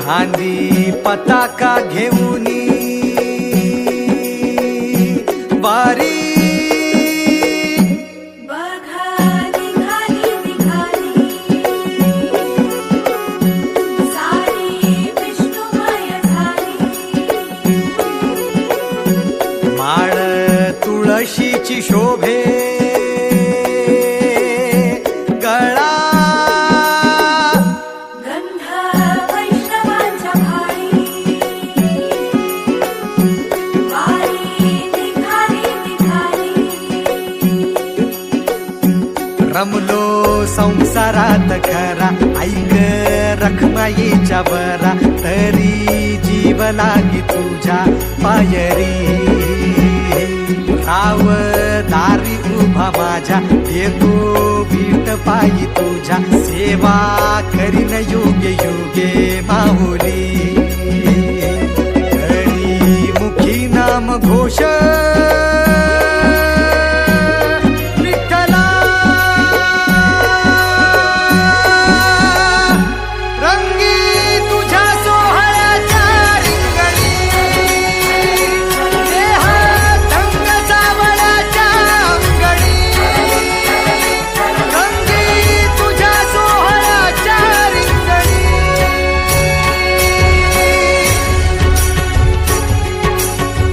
खांदी पताका घेऊनी वारी माळ तुळशीची शोभे गळा गंध वैष्णवांच्या भाळी वारी निघाली निघाली रमलो संसारात खरा ऐक रखमाईच्या बरा तरी जीव लागी तुझ्या पायरी राव दारी उभा माझ्या येतो बीट पायी तुझ्या सेवा करीन योगे योगे माहुली